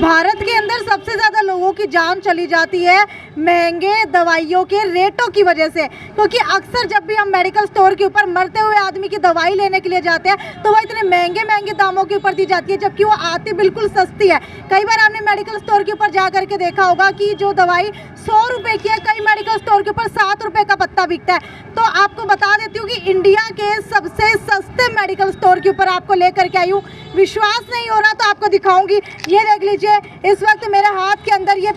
भारत के अंदर सबसे ज़्यादा लोगों की जान चली जाती है महंगे दवाइयों के रेटों की वजह से, क्योंकि अक्सर जब भी हम मेडिकल स्टोर के ऊपर मरते हुए आदमी की दवाई लेने के लिए जाते हैं तो वो इतने महंगे महंगे दामों के ऊपर दी जाती है, जबकि वो आती बिल्कुल सस्ती है। कई बार आपने मेडिकल स्टोर के ऊपर जा करके देखा होगा कि जो दवाई 100 रुपये की है, कई मेडिकल स्टोर के ऊपर 7 रुपये का पत्ता बिकता है। तो आपको बता देती हूँ कि इंडिया के सबसे सस्ते मेडिकल स्टोर के ऊपर आपको लेकर के आई हूँ। विश्वास नहीं हो रहा तो आपको दिखाऊंगी। ये देख लीजिए, इस वक्त मेरे हाथ के अंदर ये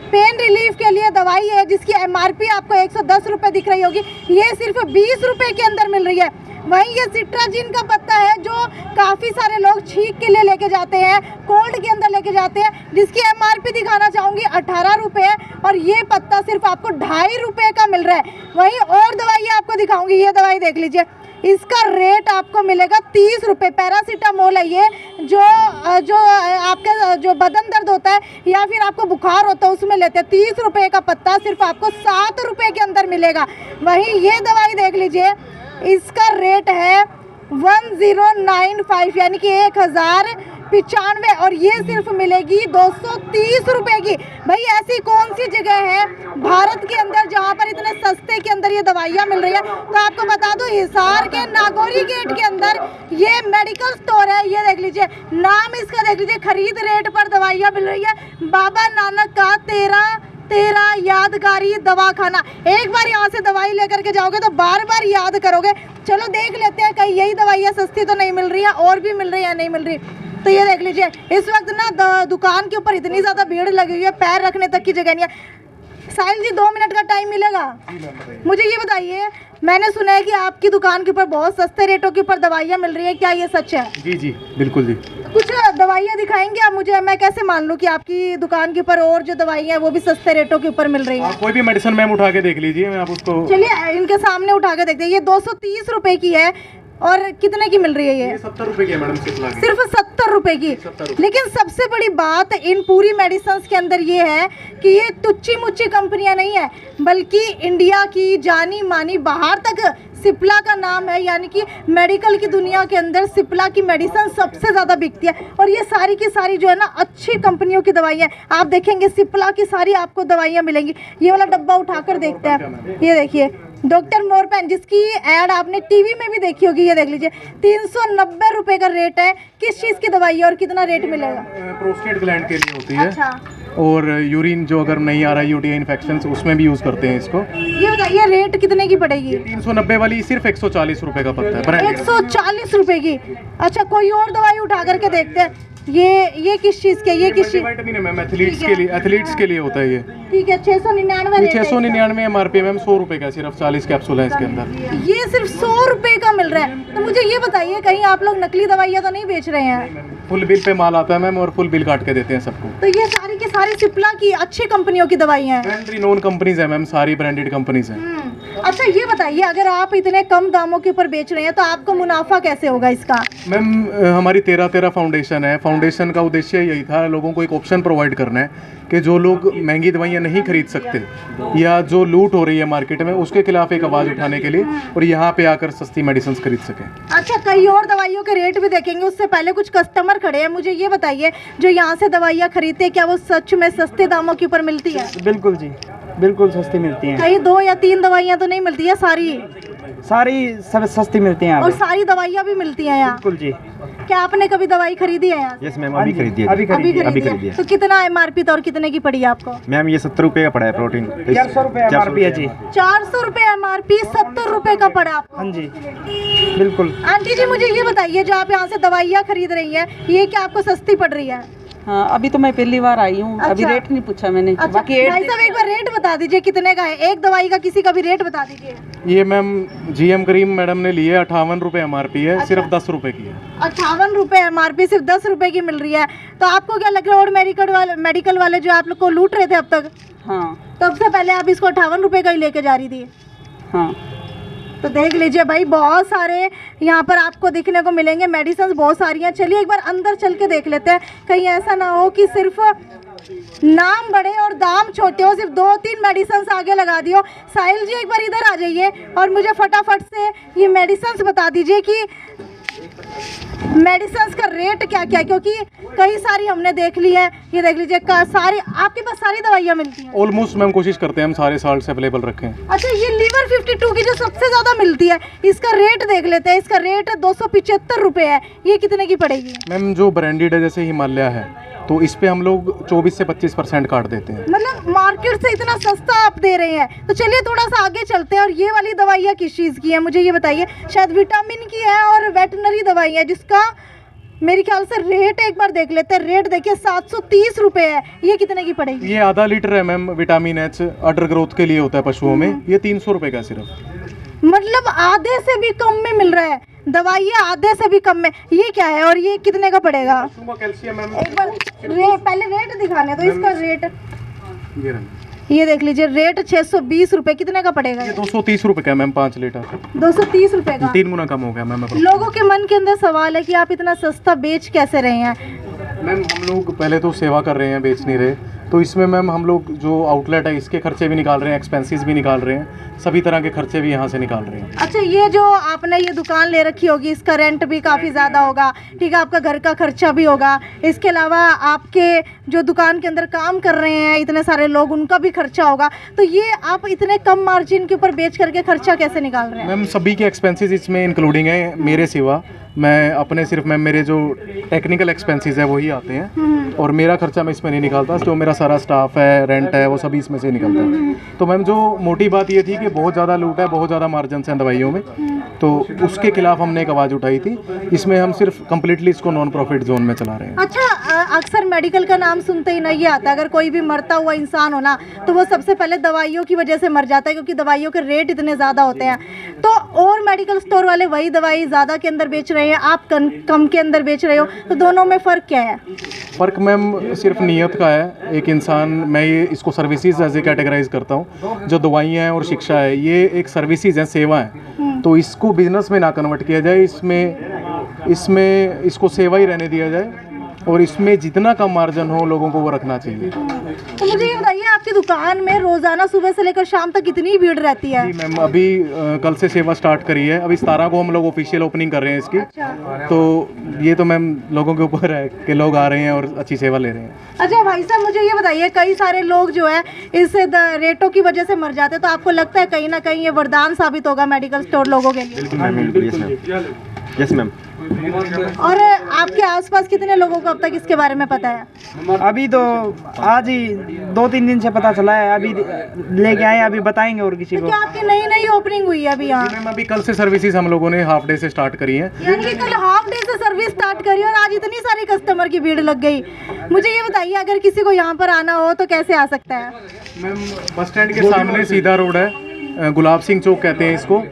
पेन रिलीफ के लिए दवाई है जिसकी MRP आपको 110 रुपये दिख रही होगी, ये सिर्फ 20 रुपये के अंदर मिल रही है। वहीं ये सिट्राजिन का पत्ता है जो काफ़ी सारे लोग छींक के लिए लेके जाते हैं, कोल्ड के अंदर लेके जाते हैं, जिसकी MRP दिखाना चाहूँगी 18 रुपये, और ये पत्ता सिर्फ आपको 2.5 रुपये का मिल रहा है। वहीं और दवाई आपको दिखाऊंगी, ये दवाई देख लीजिए, इसका रेट आपको मिलेगा 30 रुपये। पैरासीटामोल है ये, जो आपका जो बदन दर्द होता है या फिर आपको बुखार होता है उसमें लेते हैं। 30 रुपये का पत्ता सिर्फ आपको 7 रुपये के अंदर मिलेगा। वहीं ये दवाई देख लीजिए, इसका रेट है 1095 यानी कि 1095, और ये सिर्फ मिलेगी 230 रुपये की। भाई ऐसी कौन सी जगह है भारत के अंदर जहाँ पर इतने सस्ते के अंदर ये दवाइयाँ मिल रही है? तो आपको बता दूं, हिसार के नागौरी गेट के अंदर ये मेडिकल स्टोर है। ये देख लीजिए, नाम इसका देख लीजिए, खरीद रेट पर दवाइयाँ मिल रही है। बाबा नानक का तेरा यादगारी दवाखाना। एक बार यहाँ से दवाई लेकर के जाओगे तो बार बार याद करोगे। चलो देख लेते हैं कहीं यही दवाइयाँ सस्ती तो नहीं मिल रही है, और भी मिल रही है या नहीं मिल रही। तो ये देख लीजिए, इस वक्त ना दुकान के ऊपर इतनी ज़्यादा भीड़ लगी हुई है, पैर रखने तक की जगह नहीं है। साहिल जी 2 मिनट का टाइम मिलेगा? मुझे ये बताइए, मैंने सुना है कि आपकी दुकान के ऊपर बहुत सस्ते रेटों के ऊपर दवाइयाँ मिल रही है, क्या ये सच है? जी जी बिल्कुल जी। कुछ दवाइयाँ दिखाएंगे आप मुझे, मैं कैसे मान लूँ कि आपकी दुकान के ऊपर और जो दवाइयाँ हैं वो भी सस्ते रेटों के ऊपर मिल रही है? कोई भी मेडिसिन मैम उठा के देख लीजिए, मैं आप उसको चलिए इनके सामने उठा के देखते हैं। ये 230 रुपए की है, और कितने की मिल रही है ये? 70 रुपए की है मैडम, सिर्फ 70 रुपए की। लेकिन सबसे बड़ी बात इन पूरी मेडिसिन के अंदर ये है कि ये तुच्ची मुच्ची कंपनियां नहीं है, बल्कि इंडिया की जानी मानी, बाहर तक सिप्ला का नाम है, यानी कि मेडिकल की दुनिया के अंदर सिप्ला की मेडिसिन सबसे ज़्यादा बिकती है। और ये सारी की सारी जो है ना अच्छी कंपनियों की दवाइयाँ, आप देखेंगे सिप्ला की सारी आपको दवाइयाँ मिलेंगी। ये वाला डब्बा उठाकर देखते हैं, ये देखिए, डॉक्टर मोरपेन, जिसकी ऐड आपने टीवी में भी देखी होगी। ये देख लीजिए, 390 रुपये का रेट है। किस चीज़ की दवाई है और कितना रेट मिलेगा? प्रोस्टेट ग्लैंड के लिए होती है। अच्छा। और यूरिन जो अगर नहीं आ रहा है, यूटीआई इन्फेक्शन, उसमें भी यूज़ करते हैं इसको। ये बताइए रेट कितने की पड़ेगी? 390 वाली सिर्फ 140 रुपये का पड़ता है। 140 रुपये की। अच्छा, कोई और दवाई उठा करके देखते हैं। ये किस चीज़ के? ये किस चीज़? विटामिन है मैम, एथलीट्स के लिए होता है ये। ठीक है, 699 699 MRP मैम, 100 रुपये का सिर्फ 40 कैप्सूल है इसके अंदर। ये सिर्फ 100 रुपये का मिल रहा है। तो मुझे ये बताइए, कहीं आप लोग नकली दवाइयाँ तो नहीं बेच रहे हैं? फुल बिल पे माल आता है मैम, और फुल बिल काट के देते हैं सबको। तो ये सारी की सारी सिप्ला की अच्छी कंपनियों की दवाइयाँ हैं, रिनोन कंपनीज है मैम, सारी ब्रांडेड कंपनीज हैं। अच्छा, ये बताइए, अगर आप इतने कम दामों के ऊपर बेच रहे हैं तो आपको मुनाफा कैसे होगा इसका? मैम हमारी 13 फाउंडेशन है। फाउंडेशन का उद्देश्य यही था, लोगों को एक ऑप्शन प्रोवाइड करना है कि जो लोग महंगी दवाइयाँ नहीं खरीद सकते या जो लूट हो रही है मार्केट में, उसके खिलाफ एक आवाज़ उठाने के लिए, और यहाँ पे आकर सस्ती मेडिसिन खरीद सकें। अच्छा, कई और दवाइयों के रेट भी देखेंगे, उससे पहले कुछ कस्टमर खड़े हैं। मुझे ये बताइए, जो यहाँ से दवाइयाँ खरीदते हैं, क्या वो सच में सस्ते दामों के ऊपर मिलती है? बिल्कुल जी, बिल्कुल सस्ती मिलती हैं। कहीं 2 या 3 दवाइयाँ तो नहीं मिलती है? सारी सब सस्ती मिलती हैं। और सारी दवाइयाँ भी मिलती हैं यहाँ? बिल्कुल जी। क्या आपने कभी दवाई खरीदी है यहाँ? यस मैम, अभी खरीदी है। अभी खरीदी है। तो कितना MRP था और कितने की पड़ी आपको? मैम ये 70 रुपये का पड़ा है प्रोटीन। 400 रुपये MRP है जी। 400 रुपये MRP, 70 रुपये का पड़ा आपको? हाँ जी, बिल्कुल। आंटी जी, मुझे ये बताइए, जो आप यहाँ से दवाइयाँ खरीद रही हैं, ये क्या आपको सस्ती पड़ रही है? हाँ, अभी तो मैं पहली बार आई हूँ। अच्छा। अभी रेट नहीं पूछा मैंने। अच्छा, बाकी भाई साहब एक बार रेट बता दीजिए कितने का है एक दवाई का, किसी का भी रेट बता दीजिए। ये मैम GM क्रीम मैडम ने ली है, 58 रुपये MRP है। अच्छा। सिर्फ 10 रुपये की है। 58 रुपये MRP, सिर्फ 10 रुपये की मिल रही है। तो आपको क्या लग रहा है, और मेडिकल वाले जो आप लोग को लूट रहे थे अब तक? हाँ। तो सबसे पहले आप इसको 58 रुपये का ही लेके जा रही थी? हाँ। तो देख लीजिए भाई, बहुत सारे यहाँ पर आपको दिखने को मिलेंगे, मेडिसिन बहुत सारी हैं। चलिए एक बार अंदर चल के देख लेते हैं, कहीं ऐसा ना हो कि सिर्फ नाम बड़े और दाम छोटे हो, सिर्फ 2-3 मेडिसिन आगे लगा दियो। साहिल जी एक बार इधर आ जाइए और मुझे फटाफट से ये मेडिसिन बता दीजिए कि मेडिसिन का रेट क्या क्या है, क्योंकि कई सारी हमने देख ली है, ये देख लीजिए सारी आपके पास सारी दवाइयाँ मिलती हैं। ऑलमोस्ट मैम कोशिश करते हैं हम सारे साल्ट्स अवेलेबल रखें। अच्छा, ये लीवर 52 की जो सबसे ज़्यादा मिलती है, इसका रेट देख लेते हैं। इसका रेट 275 रुपये है, ये कितने की पड़ेगी? मैम जो ब्रांडेड है जैसे हिमालय है तो इस पे हम लोग 24 से 25% काट देते हैं। मतलब मार्केट से इतना सस्ता आप दे रहे हैं। तो चलिए थोड़ा सा आगे चलते हैं। और ये वाली दवाइयाँ किस चीज़ की है, मुझे ये बताइए। शायद विटामिन की है और वेटनरी दवाई है, जिसका मेरे ख्याल से रेट एक बार देख लेते हैं। रेट देखिए 730 रुपये है, ये कितने की पड़ेगी? ये आधा लीटर है मैम, विटामिन एच अडर ग्रोथ के लिए होता है पशुओं में, ये 300 रुपये का सिर्फ। मतलब आधे से भी कम में मिल रहा है, दवाइयाँ आधे से भी कम में। ये क्या है और ये कितने का पड़ेगा? कैल्शियम मैम, एक बार पहले रेट दिखाने तो इसका रेट ये देख लीजिए। रेट 620 रुपये, कितने का पड़ेगा? ये 230 रुपये का मैम, 5 लीटर 230 रुपये का। 3 गुना कम हो गया मैम। लोगों के मन के अंदर सवाल है कि आप इतना सस्ता बेच कैसे रहे हैं? मैम हम लोग पहले तो सेवा कर रहे हैं, बेच नहीं रहे। तो इसमें मैम हम लोग जो आउटलेट है इसके खर्चे भी निकाल रहे हैं, एक्सपेंसेस भी निकाल रहे हैं, सभी तरह के खर्चे भी यहाँ से निकाल रहे हैं। अच्छा, ये जो आपने ये दुकान ले रखी होगी, इसका रेंट भी काफ़ी ज़्यादा होगा, ठीक है, आपका घर का खर्चा भी होगा। इसके अलावा आपके जो दुकान के अंदर काम कर रहे हैं इतने सारे लोग, उनका भी खर्चा होगा। तो ये आप इतने कम मार्जिन के ऊपर बेच करके खर्चा कैसे निकाल रहे हैं? मैम सभी के एक्सपेंसेस इसमें इंक्लूडिंग है, मेरे सिवा। मैं अपने सिर्फ मैम मेरे जो टेक्निकल एक्सपेंसेस है वही आते हैं और मेरा खर्चा मैं इसमें नहीं निकालता। जो मेरा सारा स्टाफ है, रेंट है, वो सभी इसमें से निकलता है। तो मैम जो मोटी बात ये थी कि बहुत ज़्यादा लूट है, बहुत ज़्यादा मार्जिन हैं दवाइयों में, तो उसके खिलाफ हमने एक आवाज़ उठाई थी। इसमें हम सिर्फ कम्प्लीटली इसको नॉन प्रॉफिट जोन में चला रहे हैं। अच्छा, अक्सर मेडिकल का नाम सुनते ही ना ये आता है, अगर कोई भी मरता हुआ इंसान हो ना तो वो सबसे पहले दवाइयों की वजह से मर जाता है, क्योंकि दवाइयों के रेट इतने ज़्यादा होते हैं। तो और मेडिकल स्टोर वाले वही दवाई ज़्यादा के अंदर बेच रहे हैं, आप कम के अंदर बेच रहे हो, तो दोनों में फ़र्क क्या है? फ़र्क मैम सिर्फ नीयत का है। एक इंसान, मैं ये इसको सर्विसेज एज ए कैटेगराइज करता हूँ। जो दवाइयाँ हैं और शिक्षा है, ये एक सर्विसेज हैं, सेवा है। तो इसको बिजनेस में ना कन्वर्ट किया जाए, इसमें इसको सेवा ही रहने दिया जाए और इसमें जितना कम मार्जिन हो लोगों को वो रखना चाहिए। तो मुझे ये बताइए, आपकी दुकान में रोज़ाना सुबह से लेकर शाम तक कितनी भीड़ रहती है? जी मैम, अभी कल से सेवा स्टार्ट करी है। अभी 17 को हम लोग ऑफिशियल ओपनिंग कर रहे हैं इसकी। अच्छा। तो ये तो मैम लोगों के ऊपर है कि लोग आ रहे हैं और अच्छी सेवा ले रहे हैं। अच्छा भाई साहब, मुझे ये बताइए, कई सारे लोग जो है इस रेटों की वजह से मर जाते हैं, तो आपको लगता है कहीं ना कहीं ये वरदान साबित होगा मेडिकल स्टोर लोगों के लिए? बिल्कुल मैम, बिल्कुल। Yes ma'am. और आपके आसपास कितने लोगों को अब तक इसके बारे में पता है? अभी तो आज ही 2-3 दिन से पता चला है, अभी लेके आए, अभी बताएंगे और किसी तो को। क्या आपकी नई ओपनिंग हुई है अभी यहाँ? मैम अभी कल से सर्विसेज हम लोगों ने हाफ डे से स्टार्ट करी है। यानी कि कल हाफ डे से सर्विस स्टार्ट करी और आज इतनी सारी कस्टमर की भीड़ लग गई। मुझे ये बताइए, अगर किसी को यहाँ पर आना हो तो कैसे आ सकता है? मैम बस स्टैंड के सामने सीधा रोड है, गुलाब सिंह चौक कहते हैं इसको,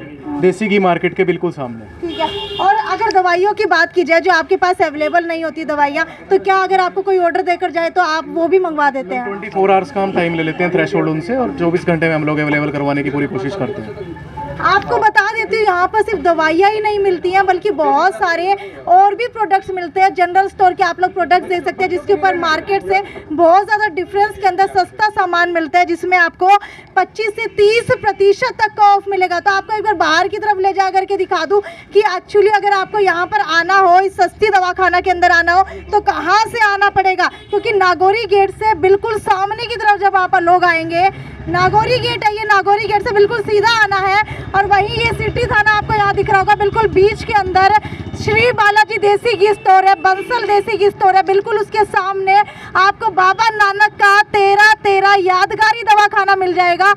देसी घी मार्केट के बिल्कुल सामने। ठीक है। और अगर दवाइयों की बात की जाए जो आपके पास अवेलेबल नहीं होती दवाइयाँ, तो क्या अगर आपको कोई ऑर्डर देकर जाए तो आप वो भी मंगवा देते हैं? 24 आवर्स का हम टाइम ले लेते हैं थ्रेशोल्ड उनसे, और 24 घंटे में हम लोग अवेलेबल करवाने की पूरी कोशिश करते हैं। आपको बता देती हूँ, यहाँ पर सिर्फ दवाइयाँ ही नहीं मिलती हैं, बल्कि बहुत सारे और भी प्रोडक्ट्स मिलते हैं। जनरल स्टोर के आप लोग प्रोडक्ट्स देख सकते हैं, जिसके ऊपर मार्केट से बहुत ज़्यादा डिफरेंस के अंदर सस्ता सामान मिलता है, जिसमें आपको 25 से 30% तक का ऑफ मिलेगा। तो आपको एक बार बाहर की तरफ ले जा करके दिखा दूँ कि एक्चुअली अगर आपको यहाँ पर आना हो, इस सस्ती दवाखाना के अंदर आना हो, तो कहाँ से आना पड़ेगा? क्योंकि नागौरी गेट से बिल्कुल सामने की तरफ जब आप लोग आएंगे, नागौरी गेट है, ये नागौरी गेट से बिल्कुल सीधा आना है। और वहीं ये सिटी थाना आपको यहाँ दिख रहा होगा, बिल्कुल बीच के अंदर श्री बालाजी देसी घी स्टोर है, बंसल देसी घी स्टोर है। बिल्कुल उसके सामने आपको बाबा नानक का 13 यादगारी दवाखाना मिल जाएगा,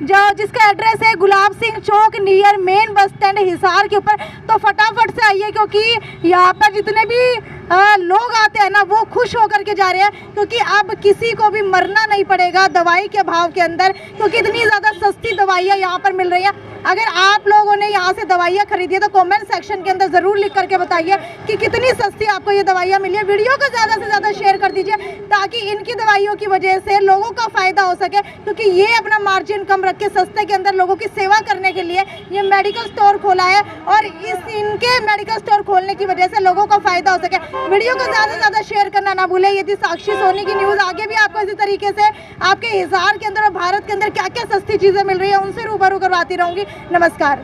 जो जिसका एड्रेस है Gulab Singh Chowk near main bus stand Hisar के ऊपर। तो फटाफट से आइए, क्योंकि यहाँ पर जितने भी लोग आते हैं ना, वो खुश होकर के जा रहे हैं, क्योंकि अब किसी को भी मरना नहीं पड़ेगा दवाई के भाव के अंदर, क्योंकि इतनी ज़्यादा सस्ती दवाइयाँ यहाँ पर मिल रही हैं। अगर आप लोगों ने यहाँ से दवाइयाँ खरीदी है तो कमेंट सेक्शन के अंदर ज़रूर लिख करके बताइए कि कितनी सस्ती आपको ये दवाइयाँ मिली है। वीडियो को ज़्यादा से ज़्यादा शेयर कर दीजिए, ताकि इनकी दवाइयों की वजह से लोगों का फ़ायदा हो सके, क्योंकि ये अपना मार्जिन कम रख के सस्ते के अंदर लोगों की सेवा करने के लिए ये मेडिकल स्टोर खोला है, और इनके मेडिकल स्टोर खोलने की वजह से लोगों का फ़ायदा हो सके। वीडियो को ज़्यादा से ज़्यादा शेयर करना ना भूलें। यदि साक्षी सोनी की न्यूज़ आगे भी आपको इसी तरीके से आपके हिसार के अंदर और भारत के अंदर क्या क्या सस्ती चीज़ें मिल रही है, उनसे रूबरू करवाती रहूँगी। नमस्कार।